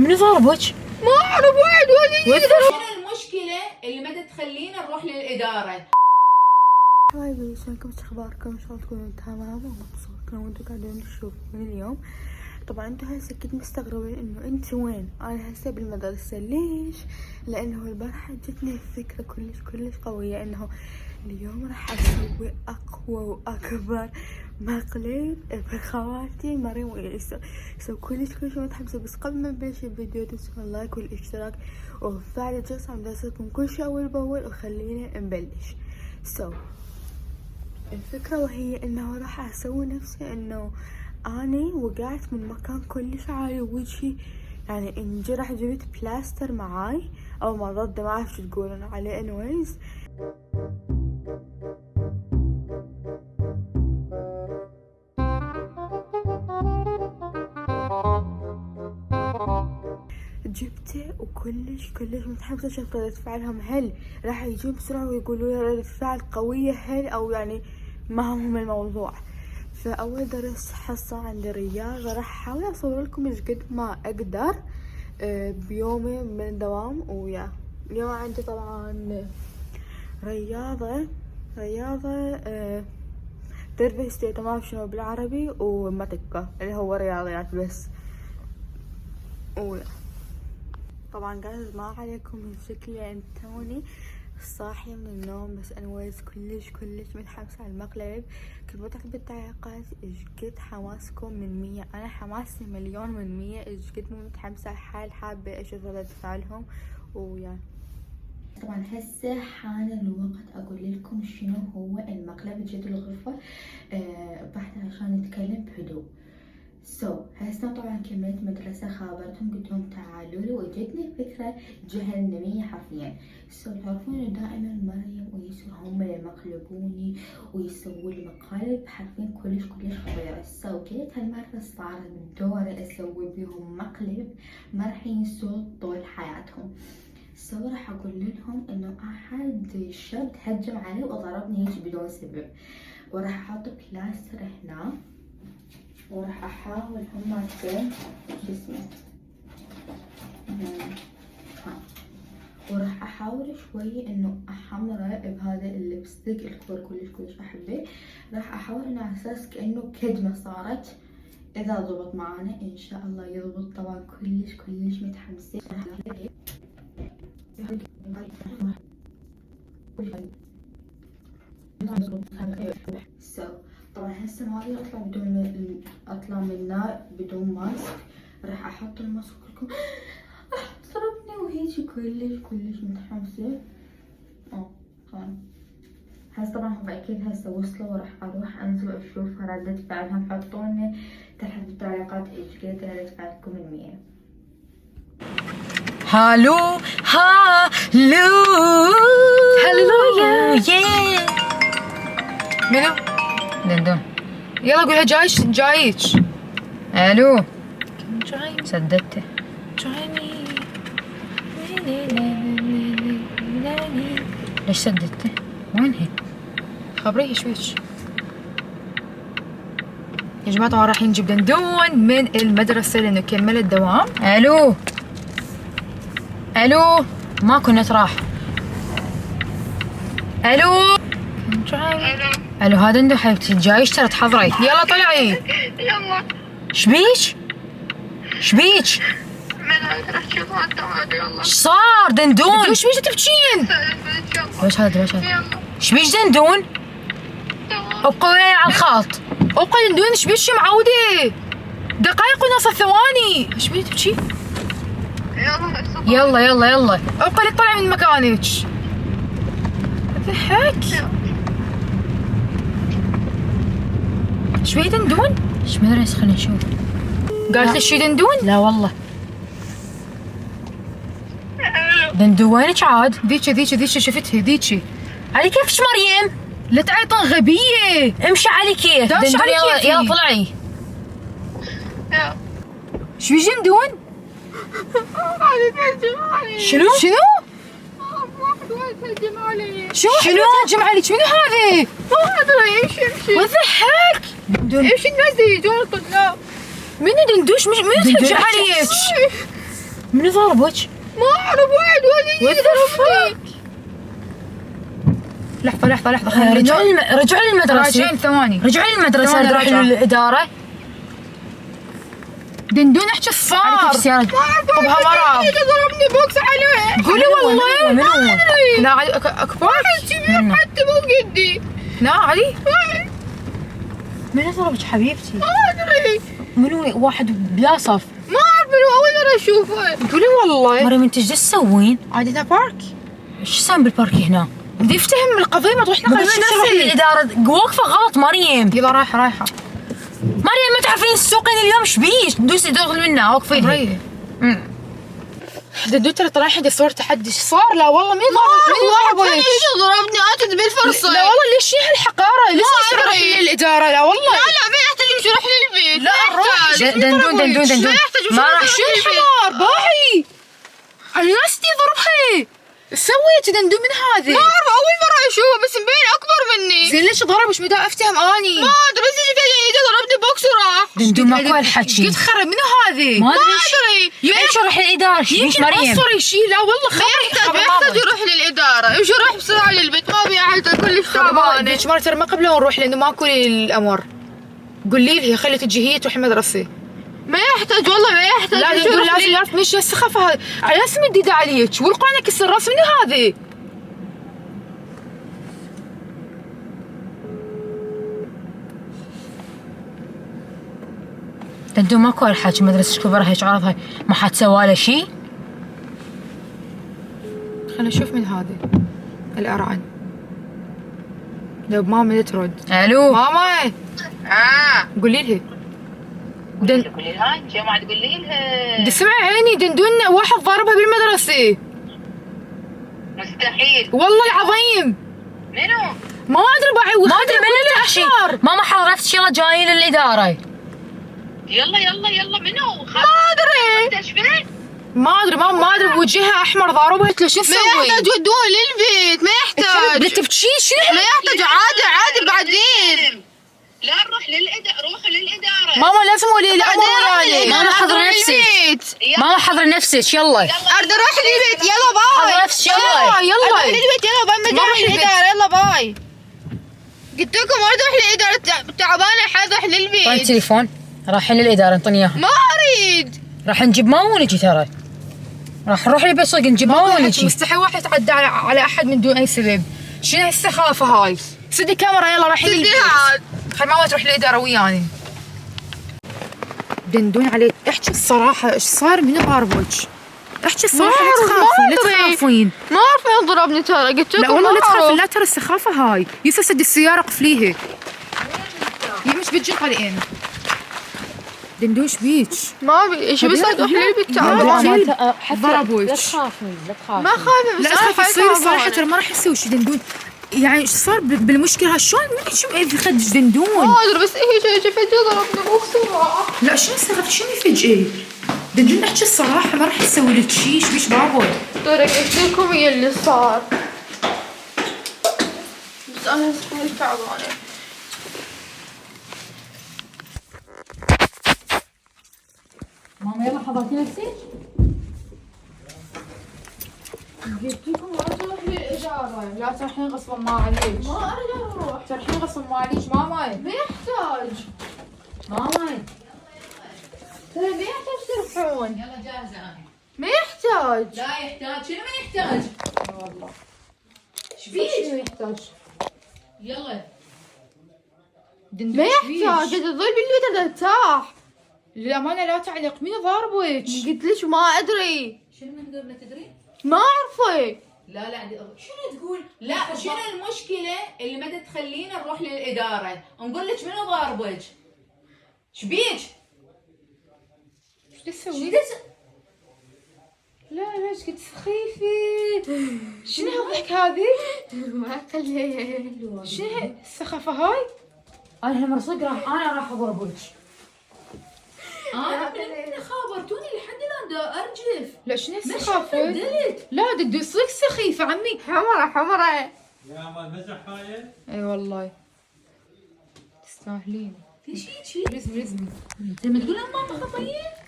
منو ضربك؟ ما اعرف واحد وين المشكلة اللي ما تخلينا نروح للإدارة. حبايبي شلونكم؟ ايش اخباركم؟ ان شاء الله تكونوا تمام ومبسوطين وانتم قاعدين تشوفون اليوم. طبعا انتم هسه اكيد مستغربين انه انت وين؟ انا هسه بالمدرسة. ليش؟ لانه البارحة جتني فكرة كلش قوية انه اليوم راح اسوي اقوى واكبر مقلب بخواتي مريم وإليسا. كلش متحمسة، بس قبل ما نبلش الفيديو تنسون اللايك والاشتراك وفعل الجرس عم درسكم كل شيء اول باول وخلينا نبلش. الفكرة وهي انه راح اسوي نفسي انه اني وقعت من مكان كلش عالي ووجهي يعني انجرح. جبت بلاستر معاي او مضاد، ما اعرف شو تقولون عليه. anyways جبته وكلش متحمسة اشوف ردة فعلهم، هل راح يجون بسرعة ويقولوا لي ردة فعل قوية هل او يعني ما همهم الموضوع. فاول درس حصة عند الرياضة راح احاول اصور لكم ايش قد ما اقدر بيومي من الدوام. ويا اليوم عندي طبعا رياضة تربية ستيت، ما اعرف شنو بالعربي، وماتكة اللي هو رياضيات بس. ويا طبعا جايز ما عليكم من شكلي يعني توني صاحية من النوم، بس anyways كلش متحمسة على المقلب. كنت بكتب بالتعليقات ايش قد حماسكم من 100. انا حماسي 1,000,000 ايش قد مو متحمسة حابة اشوف ردة فعلهم. ويا طبعا هسه حان الوقت اقول لكم شنو هو المقلب. جيت الغرفة بحث عشان نتكلم بهدوء. هسه طبعا كملت مدرسة، خابرتهم قلت لهم تعالوا لي، وجتني فكرة جهنمية حرفيا. تعرفون انه دائما مريم ويسر هم اللي يمقلبوني ويسووا لي مقالب حرفيا كلش خطيرة. قلت هالمرة صار دوري اسوي بيهم مقلب ما راح ينسوا طول حياتهم. راح اقول لهم انه احد شاب هجم علي وضربني هيك بدون سبب، وراح احط بلاستر هنا، وراح احاول هم جسمي وراح احاول شوي انه احمره بهذا اللبستيك الكور كلش احبه. راح احاول انه على اساس كانه كدمه صارت. اذا ضبط معانا ان شاء الله يضبط. طبعا كلش متحمسه. طبعا هسه ما اقدر اطلع من النار بدون ماسك. راح احط الماسك لكم. ضربني وهيجي كلش متحمسه. خلاص هسه طبعا هم اكيد هسه وصلوا، وراح اروح انزل اشوف ردة فعلهم. حطوني تحت بالتعليقات ايش قد ردة فعلكم من 100. هالو يا منو؟ دندون. يلا قولها جايك. الو سددته. ليش سددته؟ وين هي؟ خبريه ايش بيك يا جماعه. طبعا راح نجيب دندون من المدرسه لانه كمل الدوام. الو ماكو نت راح. الو هذا دندون حبيبتي جايش ترى تحضري. يلا طلعي. يلا شبيك؟ من اقدر اشوف هذا. يلا ايش صار دندون؟ ايش بيك تبكين؟ ليش هذا شبيك دندون؟ ابقى وياي على الخط. ابقى دندون ايش بيك معودة؟ دقائق ونص ثواني. ايش بيك تبكي؟ يلا ابقى لك طلع من مكانك. ضحك. ايش بيه دندون؟ ايش مدري خلينا نشوف. قالت لك شي دندون؟ لا والله. دندون وينك عاد؟ ذيك شفتها ذيك. على كيفش مريم؟ لا تعيطن غبية. امشي على كيف دندون. يلا طلعي. ايش بيه دندون؟ شنو؟ شنو هاجم عليك؟ منو هذا؟ ما ادري امشي. وضحك. دندون امشي الناس يجون الطلاب. منو دندوش؟ منو تهجم عليك؟ منو ضربك؟ ما اعرف واحد ولدي ضربني. لحظة رجعوا للمدرسة. راجعين ثواني. رجعوا للمدرسة ثواني تروحوا راجعة. للإدارة. دندون احكي ايش صار؟ عليك السيارة. طبها مرض. ضربني بوكس عليه. قولي والله منو؟ لا علي اكبر. منو؟ حتى مو قدي. لا علي. منو ضربك حبيبتي؟ ما ادري. منو واحد بلا صف؟ ما اعرف منو اول مرة اشوفه. قولي والله. مريم انت ايش تسوين؟ عادي ذا بارك. ايش يسوين بالبارك هنا؟ بدي افتهم القضية ما تروح نقل بدك تروحي للإدارة واقفة غلط مريم. يلا رايحة. مريم ما تعرفين السوقين اليوم ايش بيش؟ دوسي دغل منها وقفي. مريم. دندون ترى طلع حد صور تحدي ايش صار؟ لا والله مين ضربك؟ ليش ضربني؟ انت بالفرصة. لا والله ليش هي هالحقارة؟ ليش ما تروح أدري. للإدارة؟ لا والله. لا ما يحتاج يمشي يروح للبيت. لا روح. دندون ما يحتاج ما راح شو الحمار باعي؟ على ناستي ضربها. ايش سويتي دندون من هذه؟ ما اعرف اول مرة اشوفه بس مبين اكبر مني. زين ليش ضربش؟ مدى افتهم اني. ما ادري بس ايش قال لي ضربني بوكس وراح. دندون ماكو هالحكي. قلت خرب منو هذه؟ ما ما ادري ادري. يمكن روح للإدارة. ايش يمكن مريم؟ قصري شيء. لا والله ما يحتاج يروح للإدارة. يمشي يروح بسرعة للبيت. ما ابي احد كلش تعبانة. ليش مرة ترى ما قبل نروح لانه ماكو لي الامر. قولي لي خلي تجي هي تروح المدرسة. ما يحتاج والله ما يحتاج. لا يمشي دندون يروح لازم يعرف مش السخافة هذه. على اسم مديدة عليك والقرآن كسر راس منو هذه؟ دندون ماكو هالحكي. مدرسة كبر هيك عرضها ما حد سوى له شيء. خلينا نشوف من هذه الأرعن. لو ماما ترد. الو ماما قولي لها. قولي لها انت ما تقولي لها. بدي سمع عيني دندون واحد ضاربها بالمدرسة. مستحيل. والله العظيم منو؟ ما ادري باعي. ما ادري من اللي تحشي. ماما حضرتك يلا جايين للإدارة. يلا منو؟ ما ادري. ايش بك؟ ما ادري ما ادري بوجهها احمر ضاربها. قلت له شو ما تسوي؟ يحتاج ودوه للبيت. ما يحتاج. بدك تبكي شنو؟ ما يحتاج. عادي بعدين. لا نروح روحوا للإدارة. ماما لازم ولي الامر بعدين. ولا ماما حضر أروح نفسك. للبيت. ماما حضر نفسك يلا. اريد اروح للبيت. يلا باي. حضر نفسك يلا. يلا اروح للبيت. يلا باي. ما ما اروح أروح البيت. للإدارة. يلا باي. قلت لكم اريد اروح للإدارة. تعبانة حد اروح طيب للبيت. التليفون رايحين للإدارة انطني اياها. ما اريد. راح نجيب ماما ونجي ترى. راح نروح للبيت صدق نجيب ماما ونجي. مستحيل واحد يتعدى على احد من دون اي سبب. شنو هالسخافة هاي؟ سدي كاميرا يلا رايحين للبيت. عاد. خل ماما تروح للإدارة وياني. دندون عليك احكي الصراحة ايش صار؟ منو ضاربك؟ احكي الصراحة لا تخافين لا تخافين. ما اعرف مين ضربني ترى. قلت لكم لا والله لا ما أعرف. تخافين. لا ترى السخافة هاي. يوسف سد السيارة قفليها. يمش بتجي قلقين. دندون ايش بيك؟ ما ابي. ايش بس اروح للبيت. تعبانة. ضربوك. لا تخافين لا تخافين. ما خايفة بس لا انا تخافي خايفة. تصير الصراحة ترى ما راح يسوي شي دندون. يعني ايش صار بالمشكلة؟ شلون من شو في خدج دندون؟ ما ادري بس هي فجأة ضربني بوكس وراح. لا شنو استغربت؟ شنو فجأة؟ دندون احكي الصراحة ما راح يسوي لك شي. ايش بيش بابا؟ ترى قلت لكم هي اللي صار. بس انا صحيح تعبانة. ماما يلا حضرتي نفسك؟ قلت لكم لا تروح للإدارة. لا تروحين غصبا ما عليك. ما اريد اروح. تروحين غصبا ما عليك ماما. ما يحتاج. ماما ترى ما يحتاج تروحون. يلا جاهزة انا. ما يحتاج. لا يحتاج. شنو ما يحتاج؟ ايش بيك؟ شنو يحتاج؟ يلا. دندون ما إيش بيك؟ يحتاج. تظل بالبيت ارتاح. للأمانة لا تعلق. مين ضاربك؟ قلت لك ما ادري. شنو من قبل تدري؟ ما اعرفه. لا شنو تقول؟ لا شنو المشكلة اللي ما تخلينا نروح للإدارة؟ نقول لك منو ضاربك؟ شبيك؟ ايش تسوي؟ لا ليش قلت سخيفة؟ شنو هالضحك هذه؟ ما خليه. شنو السخافة هاي؟ انا هالمرة انا راح اضربك. انا من خابرتوني لحد الان دا ارجف. لا شنو ما السخافة؟ بدلت. لا ددو صدق سخيفة عمي. حمرة. يا مال مزح هاي. اي والله تستاهلين. في شيء رزمي لما تقول لهم ماما خطيه